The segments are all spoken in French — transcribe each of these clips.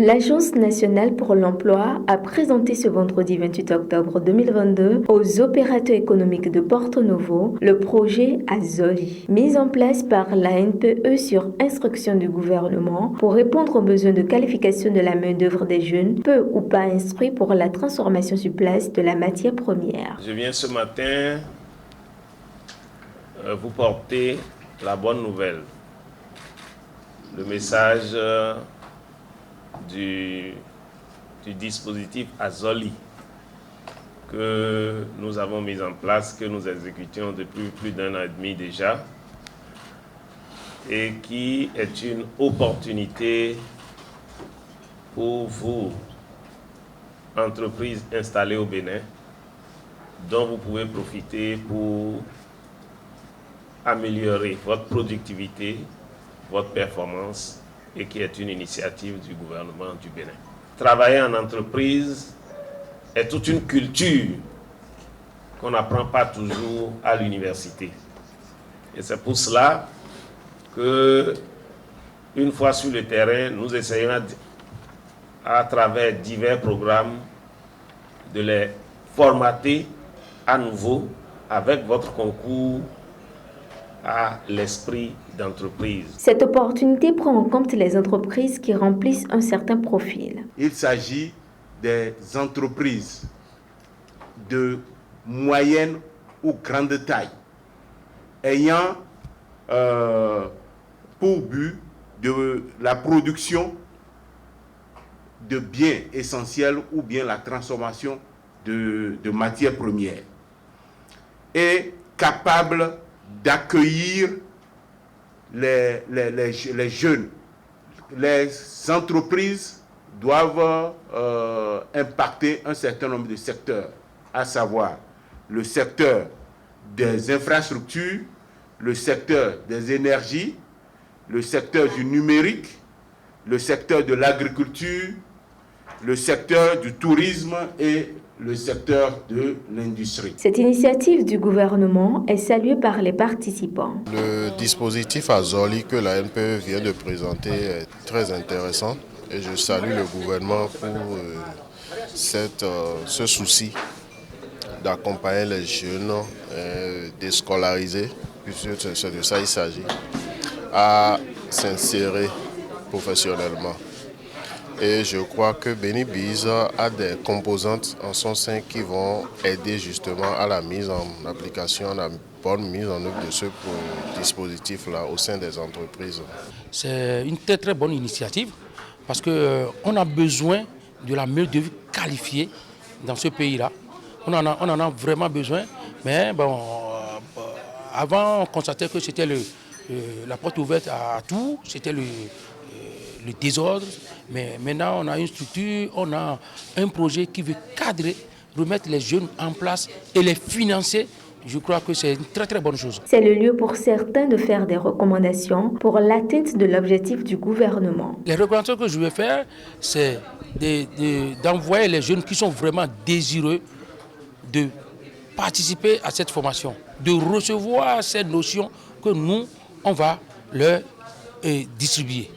L'Agence nationale pour l'emploi a présenté ce vendredi 28 octobre 2022 aux opérateurs économiques de Porto Novo le projet Azoli, mis en place par la NPE sur instruction du gouvernement pour répondre aux besoins de qualification de la main-d'œuvre des jeunes, peu ou pas instruits pour la transformation sur place de la matière première. Je viens ce matin vous porter la bonne nouvelle, le message du dispositif Azoli que nous avons mis en place, que nous exécutions depuis plus d'un an et demi déjà, et qui est une opportunité pour vous, entreprises installées au Bénin, dont vous pouvez profiter pour améliorer votre productivité, votre performance, et qui est une initiative du gouvernement du Bénin. Travailler en entreprise est toute une culture qu'on n'apprend pas toujours à l'université. Et c'est pour cela que, une fois sur le terrain, nous essayons à travers divers programmes de les formater à nouveau avec votre concours à l'esprit d'entreprise. Cette opportunité prend en compte les entreprises qui remplissent un certain profil. Il s'agit des entreprises de moyenne ou grande taille ayant pour but de la production de biens essentiels ou bien la transformation de matières premières et capables d'accueillir les jeunes. Les entreprises doivent impacter un certain nombre de secteurs, à savoir le secteur des infrastructures, le secteur des énergies, le secteur du numérique, le secteur de l'agriculture, le secteur du tourisme et le secteur de l'industrie. Cette initiative du gouvernement est saluée par les participants. Le dispositif Azoli que la NPE vient de présenter est très intéressant et je salue le gouvernement pour ce souci d'accompagner les jeunes déscolarisés, puisque c'est de ça il s'agit, à s'insérer professionnellement. Et je crois que Benibiz a des composantes en son sein qui vont aider justement à la mise en application, à la bonne mise en œuvre de ce dispositif-là au sein des entreprises. C'est une très très bonne initiative parce qu'on a besoin de la main-d'œuvre qualifiée dans ce pays-là. On en a vraiment besoin, mais bon, avant on constatait que c'était la porte ouverte à tout, c'était le désordre, mais maintenant on a une structure, on a un projet qui veut cadrer, remettre les jeunes en place et les financer. Je crois que c'est une très très bonne chose. C'est le lieu pour certains de faire des recommandations pour l'atteinte de l'objectif du gouvernement. Les recommandations que je vais faire, c'est d'envoyer les jeunes qui sont vraiment désireux de participer à cette formation, de recevoir ces notions que nous, on va leur distribuer.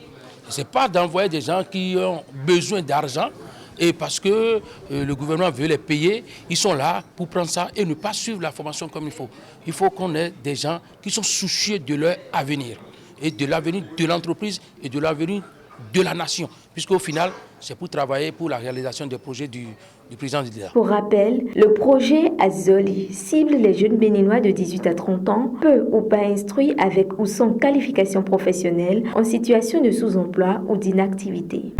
Ce n'est pas d'envoyer des gens qui ont besoin d'argent et parce que le gouvernement veut les payer, ils sont là pour prendre ça et ne pas suivre la formation comme il faut. Il faut qu'on ait des gens qui sont soucieux de leur avenir et de l'avenir de l'entreprise et de l'avenir de la nation, puisqu'au final, c'est pour travailler pour la réalisation des projets du président Dida. Pour rappel, le projet Azoli cible les jeunes béninois de 18 à 30 ans, peu ou pas instruits avec ou sans qualification professionnelle, en situation de sous-emploi ou d'inactivité.